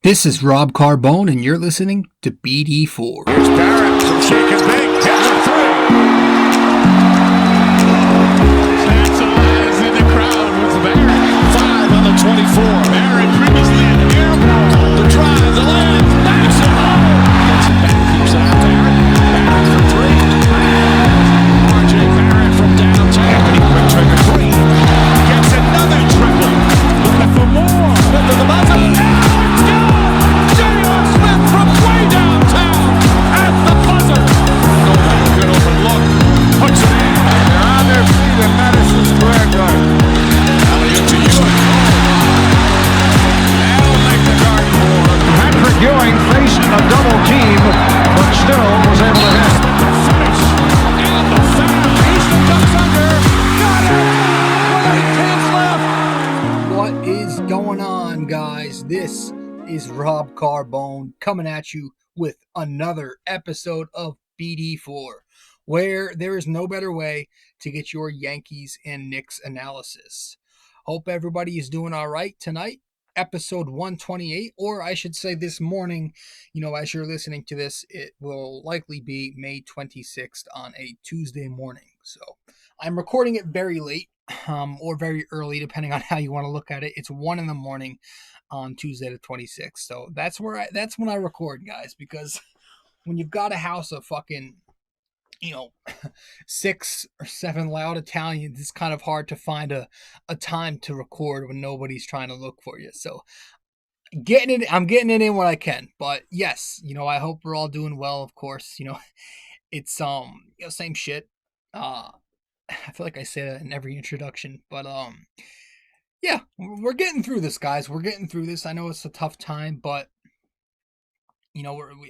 This is Rob Carbone, and you're listening to BD4. Here's Barrett from Shake and Bake. Hits a three. That's eyes in the crowd with Barrett. 5 on the 24. Barrett previously in the air ball. The drive, the land, backs it home. Gets it back, keeps it out. Barrett for three. RJ Barrett from downtown. Quick trigger three. Gets another triple. Looking for more. Smith to the buzzer. Now it's good. J.R. Smith from way downtown at the buzzer. No good open look. Puts it in. They're on their feet in Madison Square Garden. Elliott to Ewing. That'll make the Garden war. Patrick Ewing faced a double team, but still was able to hit. The finish. And the foul. East ducks under. Got it. 1 What is going on, guys? This is Rob Carbone coming at you with another episode of BD4, where there is no better way to get your Yankees and Knicks analysis. Hope everybody is doing all right tonight. Episode 128, or I should say this morning, as you're listening to this, it will likely be May 26th on a Tuesday morning. So I'm recording it very late, or very early, depending on how you want to look at it. It's 1 in the morning on Tuesday the 26th. So that's when I record, guys, because when you've got a house of fucking 6 or 7 loud Italians, it's kind of hard to find a time to record when nobody's trying to look for you. So I'm getting it in when I can. But yes, I hope we're all doing well, of course. It's same shit. I feel like I say that in every introduction, but yeah, we're getting through this, guys. We're getting through this. I know it's a tough time, but we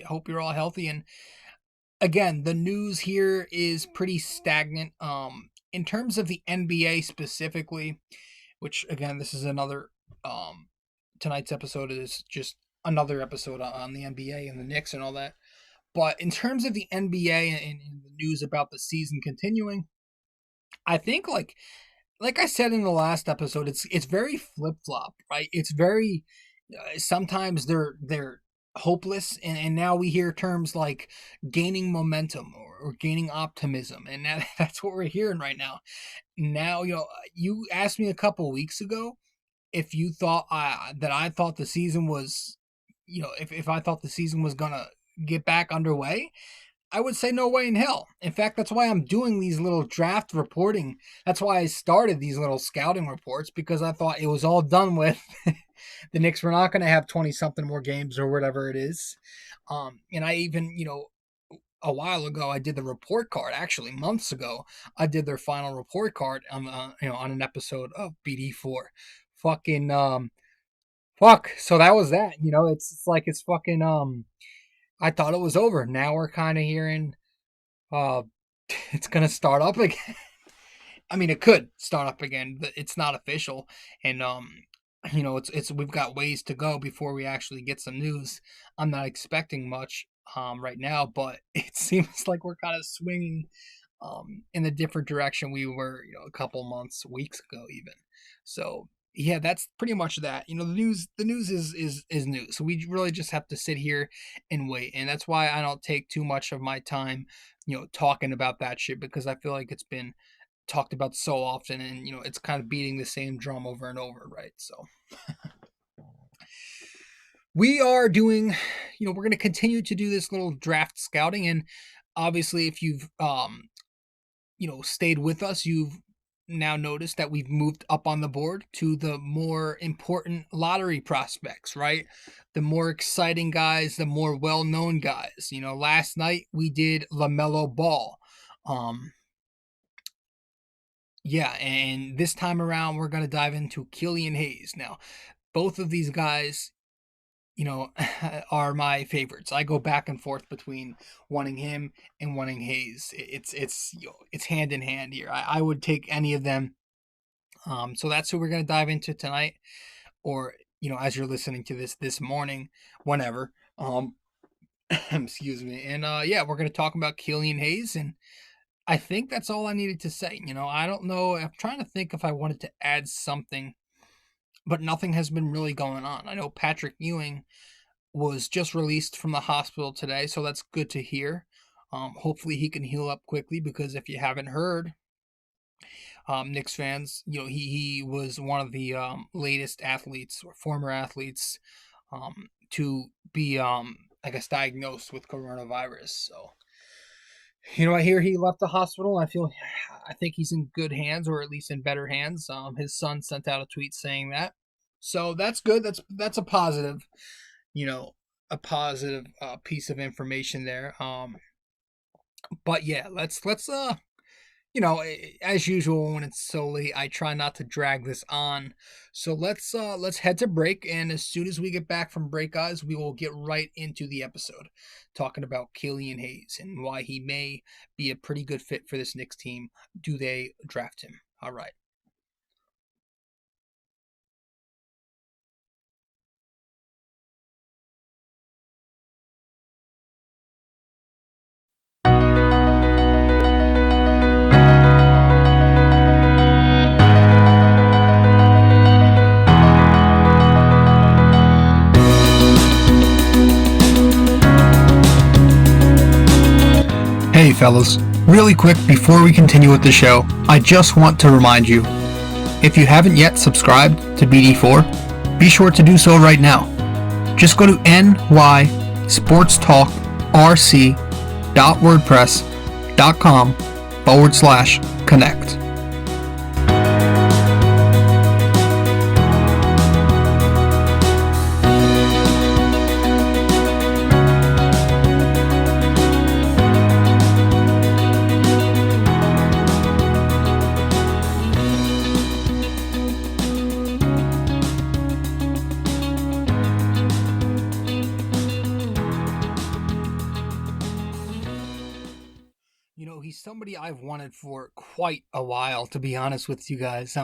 hope you're all healthy. And again, the news here is pretty stagnant. In terms of the NBA specifically, which again, this is another tonight's episode is just another episode on the NBA and the Knicks and all that. But in terms of the NBA and the news about the season continuing, I think like I said in the last episode, it's very flip-flop, right? It's very sometimes they're hopeless, and now we hear terms like gaining momentum or gaining optimism, and that's what we're hearing right now. Now, you asked me a couple weeks ago if you thought that I thought the season was, if I thought the season was gonna get back underway. I would say no way in hell. In fact, that's why I'm doing these little draft reporting. That's why I started these little scouting reports, because I thought it was all done with. The Knicks were not going to have 20-something more games or whatever it is. And I even, a while ago, I did the report card. Actually, months ago, I did their final report card on an episode of BD4. Fucking, fuck. So that was that. It's like it's fucking, I thought it was over. Now we're kind of hearing it's going to start up again. I mean, it could start up again, but it's not official. And, it's we've got ways to go before we actually get some news. I'm not expecting much right now, but it seems like we're kind of swinging in a different direction we were, a couple months, weeks ago even. So, yeah, that's pretty much that. The news is news. So we really just have to sit here and wait. And that's why I don't take too much of my time, talking about that shit, because I feel like it's been talked about so often, and it's kind of beating the same drum over and over, right? So we are doing, we're going to continue to do this little draft scouting, and obviously if you've stayed with us, you've now noticed that we've moved up on the board to the more important lottery prospects, right? The more exciting guys, the more well-known guys. Last night we did LaMelo Ball. Yeah, and this time around we're going to dive into Killian Hayes. Now, both of these guys, are my favorites. I go back and forth between wanting him and wanting Hayes. It's hand in hand here. I would take any of them. So that's who we're going to dive into tonight, or as you're listening to this morning, whenever. Excuse me. And yeah, we're going to talk about Killian Hayes, and I think that's all I needed to say. I don't know. I'm trying to think if I wanted to add something, but nothing has been really going on. I know Patrick Ewing was just released from the hospital today, so that's good to hear. Hopefully he can heal up quickly because if you haven't heard, Knicks fans, he was one of the latest athletes or former athletes to be, I guess, diagnosed with coronavirus. So, I hear he left the hospital. I think he's in good hands, or at least in better hands. His son sent out a tweet saying that, so that's good. That's a positive, you know, a positive piece of information there. But yeah, let's as usual when it's so late, I try not to drag this on. So let's head to break, and as soon as we get back from break, guys, we will get right into the episode, talking about Killian Hayes and why he may be a pretty good fit for this Knicks team. Do they draft him? All right. Hey fellas, really quick before we continue with the show, I just want to remind you, if you haven't yet subscribed to BD4, be sure to do so right now. Just go to nysportstalkrc.wordpress.com/connect. He's somebody I've wanted for quite a while, to be honest with you guys.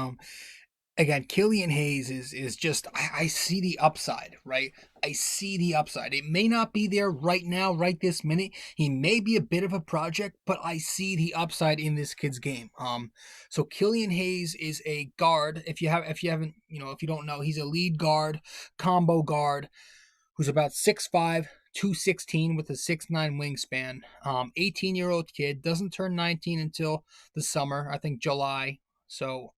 Again, Killian Hayes is just I see the upside, right? I see the upside. It may not be there right now, right this minute. He may be a bit of a project, but I see the upside in this kid's game. So Killian Hayes is a guard. If you haven't, if you don't know, he's a lead guard, combo guard, who's about 6'5", 216 with a 6'9" wingspan. 18-year-old kid, doesn't turn 19 until the summer, I think July. So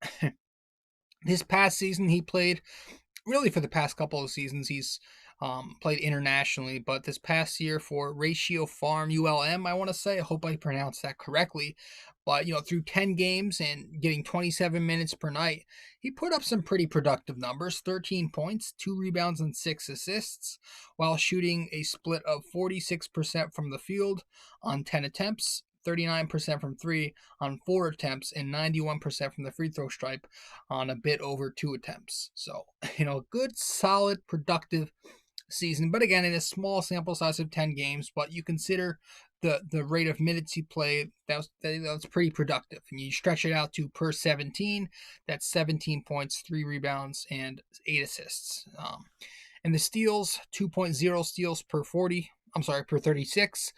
this past season he played, really for the past couple of seasons he's played internationally, but this past year for Ratio Farm ULM, I want to say, I hope I pronounced that correctly, but through 10 games and getting 27 minutes per night, he put up some pretty productive numbers: 13 points, 2 rebounds, and 6 assists, while shooting a split of 46% from the field on 10 attempts, 39% from 3 on 4 attempts, and 91% from the free throw stripe on a bit over 2 attempts. So, good, solid, productive season. But again, in a small sample size of 10 games, but you consider the rate of minutes he played, that's pretty productive. And you stretch it out to per 17, that's 17 points, 3 rebounds, and 8 assists. And the steals, 2.0 steals per 36,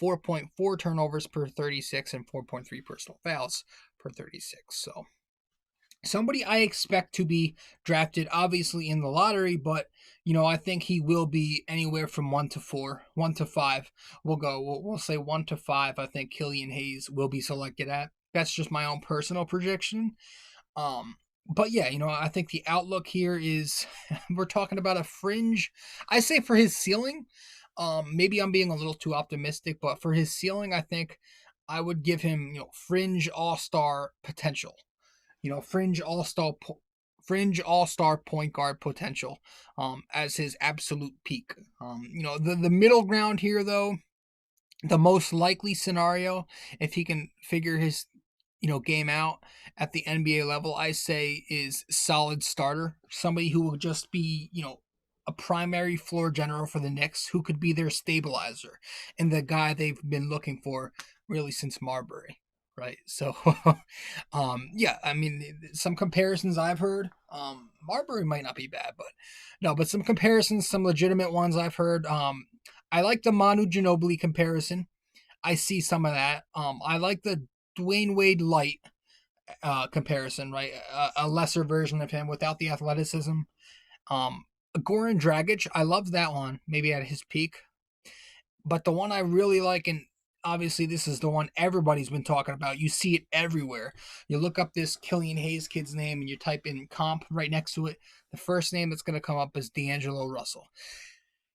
4.4 turnovers per 36, and 4.3 personal fouls per 36. So somebody I expect to be drafted, obviously in the lottery, but I think he will be anywhere from 1 to 4, 1 to 5. We'll say 1 to 5. I think Killian Hayes will be selected at. That's just my own personal projection. But yeah, I think the outlook here is we're talking about a fringe. I say for his ceiling, maybe I'm being a little too optimistic, but for his ceiling, I think I would give him, fringe all-star potential. Fringe all-star point guard potential as his absolute peak. The middle ground here, though, the most likely scenario, if he can figure his game out at the NBA level, I say is solid starter. Somebody who will just be, a primary floor general for the Knicks, who could be their stabilizer and the guy they've been looking for really since Marbury. Right. So, yeah, I mean, some comparisons I've heard, Marbury might not be bad, but some comparisons, some legitimate ones I've heard. I like the Manu Ginobili comparison. I see some of that. I like the Dwayne Wade light comparison, right? A lesser version of him without the athleticism. Goran Dragic, I love that one, maybe at his peak. But the one I really like, and obviously this is the one everybody's been talking about, you see it everywhere. You look up this Killian Hayes kid's name and you type in comp right next to it. The first name that's going to come up is D'Angelo Russell.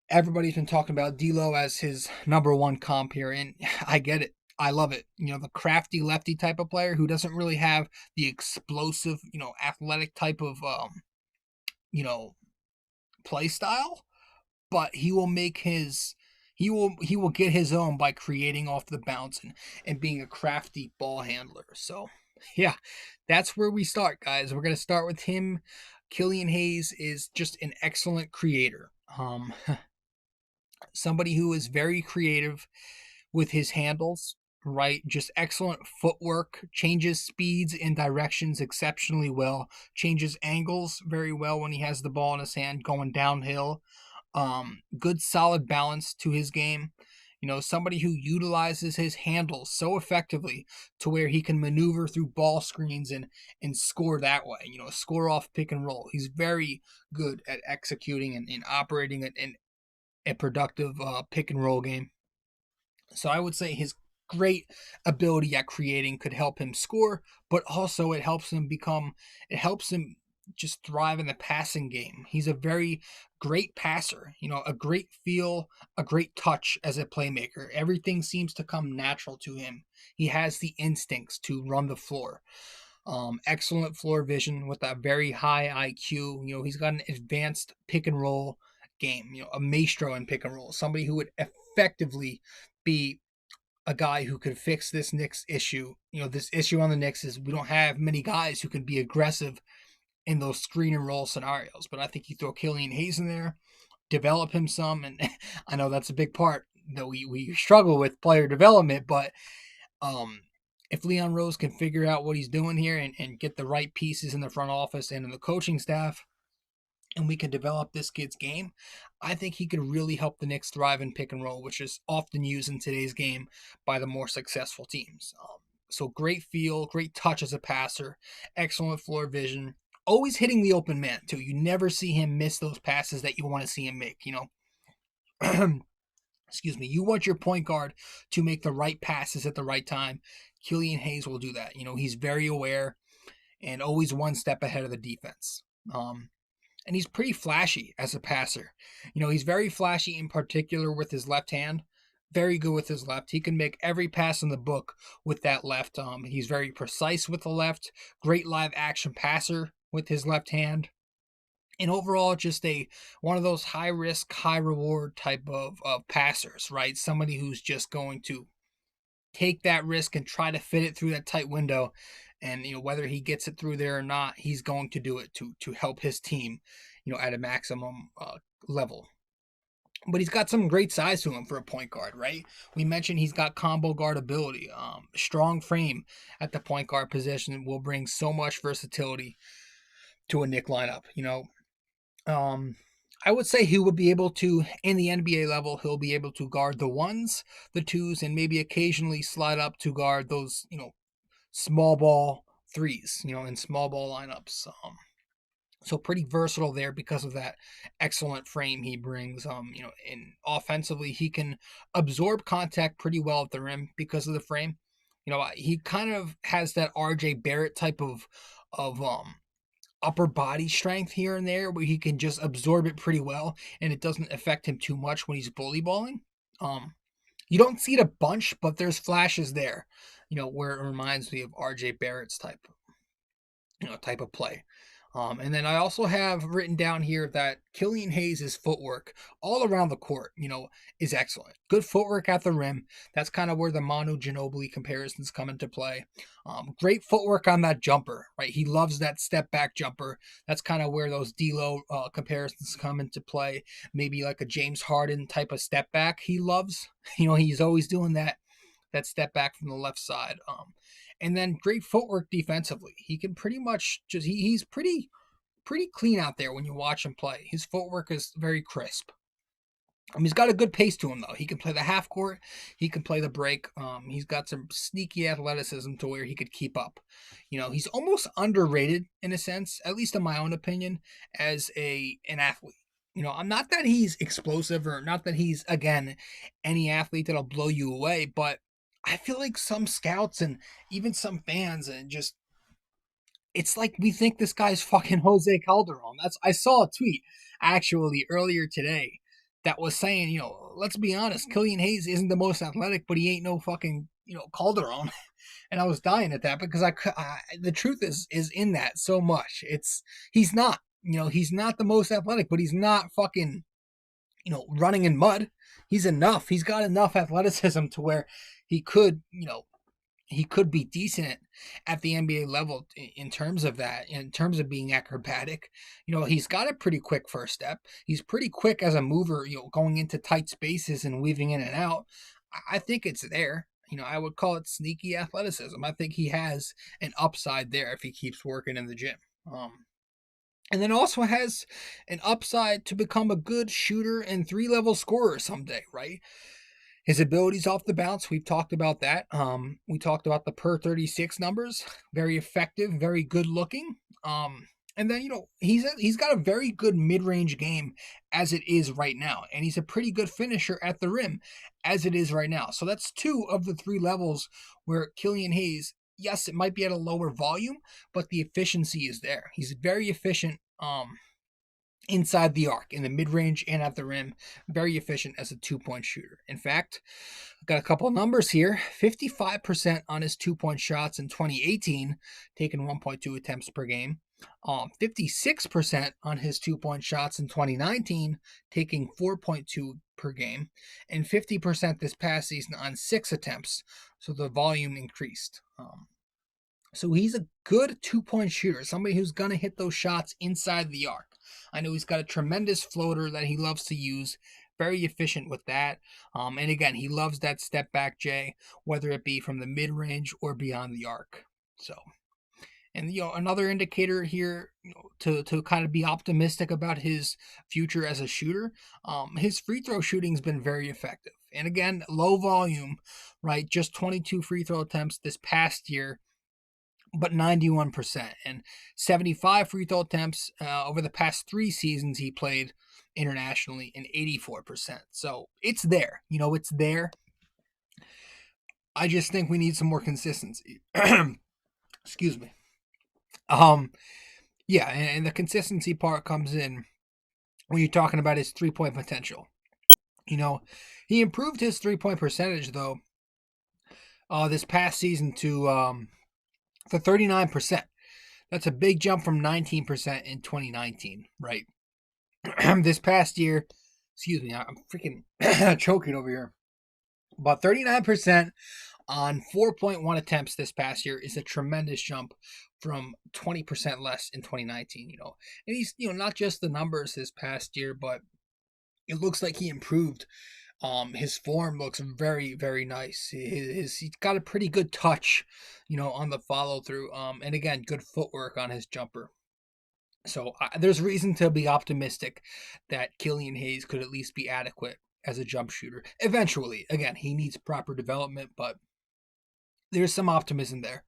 Everybody's been talking about D'Lo as his number one comp here, and I get it. I love it. The crafty lefty type of player who doesn't really have the explosive, athletic type of, you know, play style, but he will get his own by creating off the bounce and being a crafty ball handler. So yeah, that's where we start, guys. We're gonna start with him. Killian Hayes is just an excellent creator. Somebody who is very creative with his handles, right? Just excellent footwork, changes speeds and directions exceptionally well, changes angles very well when he has the ball in his hand going downhill. Good solid balance to his game. Somebody who utilizes his handles so effectively to where he can maneuver through ball screens and score that way. Score off pick and roll. He's very good at executing and operating a productive pick and roll game. So I would say his great ability at creating could help him score, but also it helps him just thrive in the passing game. He's a very great passer, a great feel, a great touch as a playmaker. Everything seems to come natural to him. He has the instincts to run the floor. Excellent floor vision with a very high IQ. He's got an advanced pick and roll game, a maestro in pick and roll, somebody who would effectively be a guy who could fix this Knicks issue. This issue on the Knicks is we don't have many guys who can be aggressive in those screen and roll scenarios. But I think you throw Killian Hayes in there, develop him some, and I know that's a big part that we struggle with player development, but if Leon Rose can figure out what he's doing here and get the right pieces in the front office and in the coaching staff, and we can develop this kid's game, I think he could really help the Knicks thrive in pick and roll, which is often used in today's game by the more successful teams. So great feel, great touch as a passer, excellent floor vision, always hitting the open man too. You never see him miss those passes that you want to see him make. Excuse me. You want your point guard to make the right passes at the right time. Killian Hayes will do that. He's very aware and always one step ahead of the defense. And he's pretty flashy as a passer. He's very flashy in particular with his left hand. Very good with his left. He can make every pass in the book with that left. He's very precise with the left. Great live action passer with his left hand. And overall, just one of those high risk, high reward type of passers, right? Somebody who's just going to take that risk and try to fit it through that tight window. And whether he gets it through there or not, he's going to do it to help his team, at a maximum level. But he's got some great size to him for a point guard, right? We mentioned he's got combo guard ability. Strong frame at the point guard position will bring so much versatility to a Knick lineup. I would say he would be able to, in the NBA level, he'll be able to guard the ones, the twos, and maybe occasionally slide up to guard those, small ball threes, in small ball lineups. So pretty versatile there because of that excellent frame he brings. And offensively, he can absorb contact pretty well at the rim because of the frame. He kind of has that RJ Barrett type of upper body strength here and there where he can just absorb it pretty well and it doesn't affect him too much when he's bully balling. You don't see it a bunch, but there's flashes there, where it reminds me of RJ Barrett's type of play. And then I also have written down here that Killian Hayes' footwork all around the court, is excellent. Good footwork at the rim. That's kind of where the Manu Ginobili comparisons come into play. Great footwork on that jumper, right? He loves that step back jumper. That's kind of where those D'Lo comparisons come into play. Maybe like a James Harden type of step back he loves. He's always doing that step back from the left side. And then great footwork defensively. He can pretty much he's pretty clean out there when you watch him play. His footwork is very crisp. He's got a good pace to him, though. He can play the half court. He can play the break. He's got some sneaky athleticism to where he could keep up. He's almost underrated in a sense, at least in my own opinion, as an athlete. I'm not that he's explosive or not that he's, again, any athlete that'll blow you away, but I feel like some scouts and even some fans and just it's like we think this guy's fucking Jose Calderon. I saw a tweet actually earlier today that was saying, let's be honest, Killian Hayes isn't the most athletic, but he ain't no fucking, Calderon. And I was dying at that because the truth is in that so much. He's not, he's not the most athletic, but he's not fucking, running in mud. He's enough. He's got enough athleticism to where he could, he could be decent at the NBA level in terms of that, in terms of being acrobatic. He's got a pretty quick first step. He's pretty quick as a mover, going into tight spaces and weaving in and out. I think it's there. I would call it sneaky athleticism. I think he has an upside there if he keeps working in the gym. And then also has an upside to become a good shooter and 3-level scorer someday, right? His abilities off the bounce, we've talked about that. We talked about the per 36 numbers, very effective, very good looking. And then he's got a very good mid-range game as it is right now, and he's a pretty good finisher at the rim as it is right now. So that's 2 of the 3 levels where Killian Hayes, yes, it might be at a lower volume, but the efficiency is there. He's very efficient. Inside the arc, in the mid-range and at the rim, very efficient as a 2-point shooter. In fact, I've got a couple of numbers here. 55% on his 2-point shots in 2018, taking 1.2 attempts per game. 56% on his 2-point shots in 2019, taking 4.2 per game. And 50% this past season on 6 attempts, so the volume increased. So he's a good 2-point shooter, somebody who's going to hit those shots inside the arc. I know he's got a tremendous floater that he loves to use, very efficient with that. And again, he loves that step back J, whether it be from the mid-range or beyond the arc. So, and another indicator here to kind of be optimistic about his future as a shooter, his free throw shooting's been very effective. And again, low volume, right? Just 22 free throw attempts this past year, but 91%, and 75 free throw attempts over the past 3 seasons he played internationally, and 84%. So it's there. It's there. I just think we need some more consistency. Excuse me. Yeah, and the consistency part comes in when you're talking about his 3-point potential. He improved his 3-point percentage, though, this past season to 39%. That's a big jump from 19% in 2019, right? This past year, excuse me, I'm freaking choking over here. But 39% on 4.1 attempts this past year is a tremendous jump from 20% less in 2019, And he's, not just the numbers this past year, but it looks like he improved. His form looks very, very nice. He's got a pretty good touch, on the follow through. And again, good footwork on his jumper. So there's reason to be optimistic that Killian Hayes could at least be adequate as a jump shooter eventually. Again, he needs proper development, but there's some optimism there.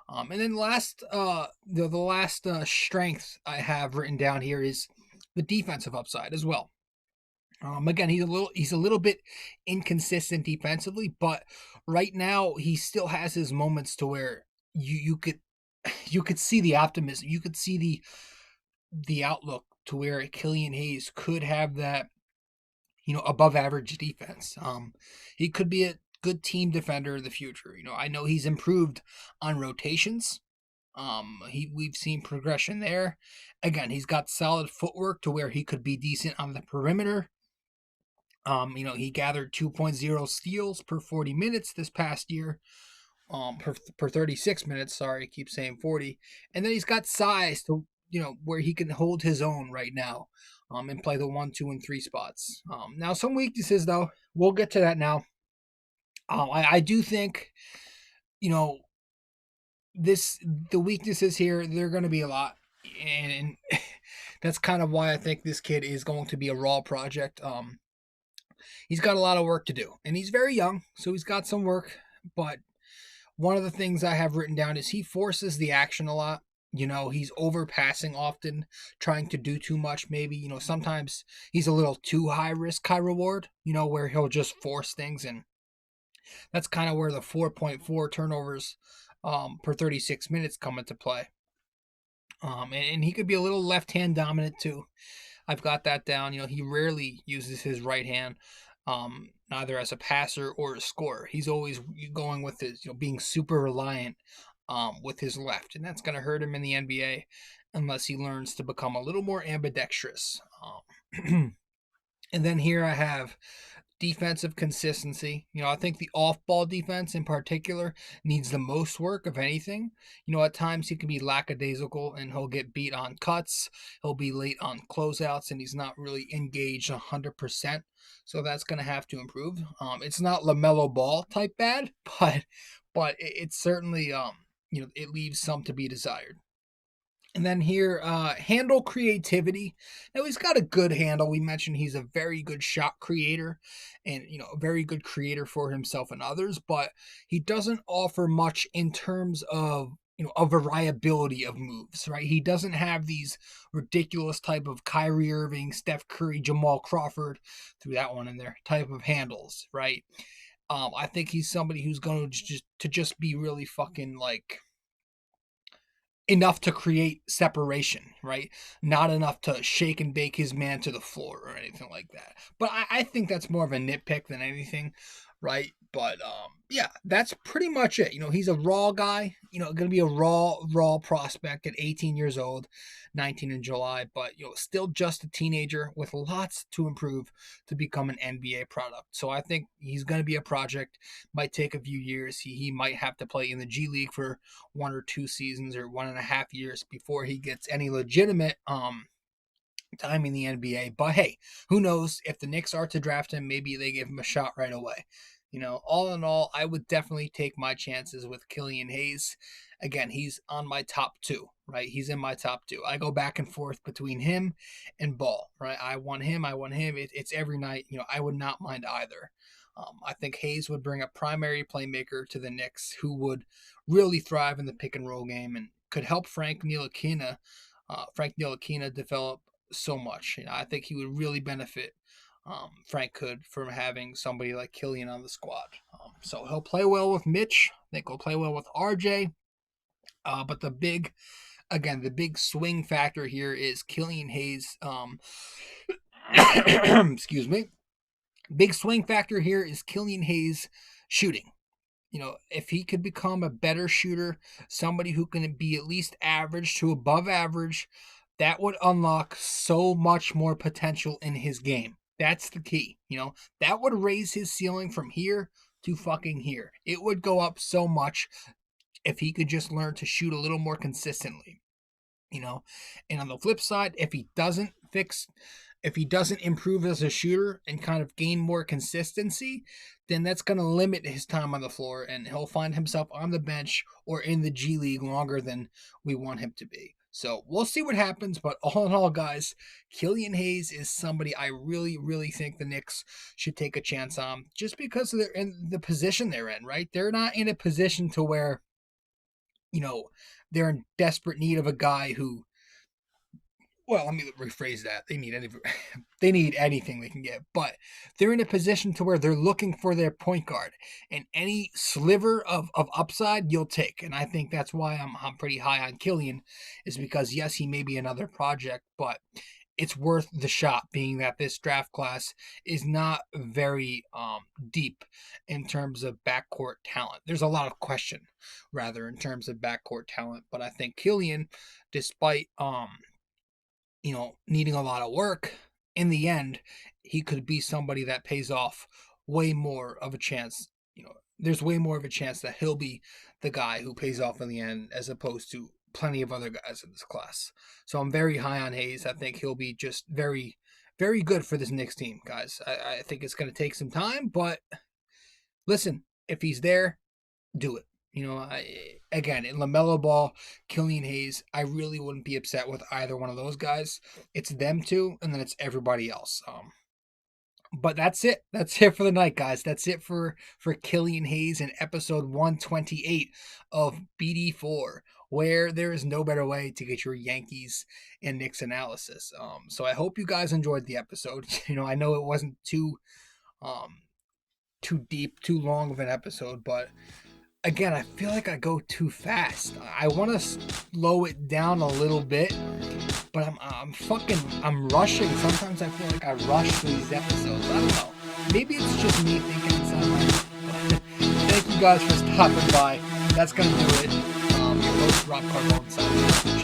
And then the last strength I have written down here is the defensive upside as well. Again, he's a little bit inconsistent defensively, but right now he still has his moments to where you could see the optimism, you could see the outlook to where Killian Hayes could have that, above average defense. He could be a good team defender in the future. I know he's improved on rotations. We've seen progression there. Again, he's got solid footwork to where he could be decent on the perimeter. He gathered 2.0 steals per 40 minutes this past year. Per 36 minutes, sorry, I keep saying 40. And then he's got size to, where he can hold his own right now, and play the 1, 2, and 3 spots. Now some weaknesses though, we'll get to that now. I do think, the weaknesses here, they're going to be a lot. And that's kind of why I think this kid is going to be a raw project. He's got a lot of work to do, and he's very young, so he's got some work. But one of the things I have written down is he forces the action a lot. He's overpassing often, trying to do too much, maybe. Sometimes he's a little too high risk, high reward, where he'll just force things. And that's kind of where the 4.4 turnovers per 36 minutes come into play. And he could be a little left hand dominant too. I've got that down. He rarely uses his right hand, neither as a passer or a scorer. He's always going with his, being super reliant with his left, and that's going to hurt him in the NBA unless he learns to become a little more ambidextrous. And then here I have defensive consistency. I think the off-ball defense in particular needs the most work of anything. At times he can be lackadaisical and he'll get beat on cuts. He'll be late on closeouts and he's not really engaged 100%. So that's going to have to improve. It's not LaMelo Ball type bad, but it's certainly it leaves some to be desired. And then here, handle creativity. Now he's got a good handle. We mentioned he's a very good shot creator, and a very good creator for himself and others. But he doesn't offer much in terms of a variability of moves. Right? He doesn't have these ridiculous type of Kyrie Irving, Steph Curry, Jamal Crawford, threw that one in there, type of handles. Right? I think he's somebody who's going to just be really fucking like enough to create separation, right? Not enough to shake and bake his man to the floor or anything like that. But I think that's more of a nitpick than anything, right? But yeah, that's pretty much it. He's a raw guy, going to be a raw prospect at 18 years old, 19 in July, but still just a teenager with lots to improve to become an NBA product. So I think he's going to be a project. Might take a few years. He might have to play in the G League for 1 or 2 seasons or 1.5 years before he gets any legitimate time in the NBA. But hey, who knows? If the Knicks are to draft him, maybe they give him a shot right away. All in all, I would definitely take my chances with Killian Hayes. Again, he's on my top 2, right? He's in my top 2. I go back and forth between him and Ball, right? I want him. It's every night. I would not mind either. I think Hayes would bring a primary playmaker to the Knicks who would really thrive in the pick and roll game and could help Frank Ntilikina develop so much. I think he would really benefit. Frank could from having somebody like Killian on the squad. So he'll play well with Mitch. I think he'll play well with RJ. But the big swing factor here is Killian Hayes. Excuse me. Big swing factor here is Killian Hayes shooting. If he could become a better shooter, somebody who can be at least average to above average, that would unlock so much more potential in his game. That's the key. That would raise his ceiling from here to fucking here. It would go up so much if he could just learn to shoot a little more consistently. And on the flip side, if he doesn't improve as a shooter and kind of gain more consistency, then that's going to limit his time on the floor and he'll find himself on the bench or in the G League longer than we want him to be. So we'll see what happens, but all in all, guys, Killian Hayes is somebody I really, really think the Knicks should take a chance on just because they're in the position they're in, right? They're not in a position to where, they're in desperate need of a guy who, well, let me rephrase that. They need anything they can get, but they're in a position to where they're looking for their point guard, and any sliver of upside you'll take. And I think that's why I'm pretty high on Killian, is because yes, he may be another project, but it's worth the shot, being that this draft class is not very deep in terms of backcourt talent. There's a lot of question, rather, in terms of backcourt talent, but I think Killian, despite needing a lot of work, in the end, he could be somebody that pays off way more of a chance. There's way more of a chance that he'll be the guy who pays off in the end as opposed to plenty of other guys in this class. So I'm very high on Hayes. I think he'll be just very, very good for this Knicks team, guys. I think it's going to take some time, but listen, if he's there, do it. Again, in LaMelo Ball, Killian Hayes, I really wouldn't be upset with either one of those guys. It's them two, and then it's everybody else. But that's it. That's it for the night, guys. That's it for Killian Hayes in episode 128 of BD4. where there is no better way to get your Yankees and Knicks analysis. So I hope you guys enjoyed the episode. I know it wasn't um, too deep, too long of an episode, but again, I feel like I go too fast. I want to slow it down a little bit, but I'm rushing. Sometimes I feel like I rush through these episodes. I don't know. Maybe it's just me thinking inside my head. Thank you guys for stopping by. That's gonna do it. Your host Rob Carbone signing off.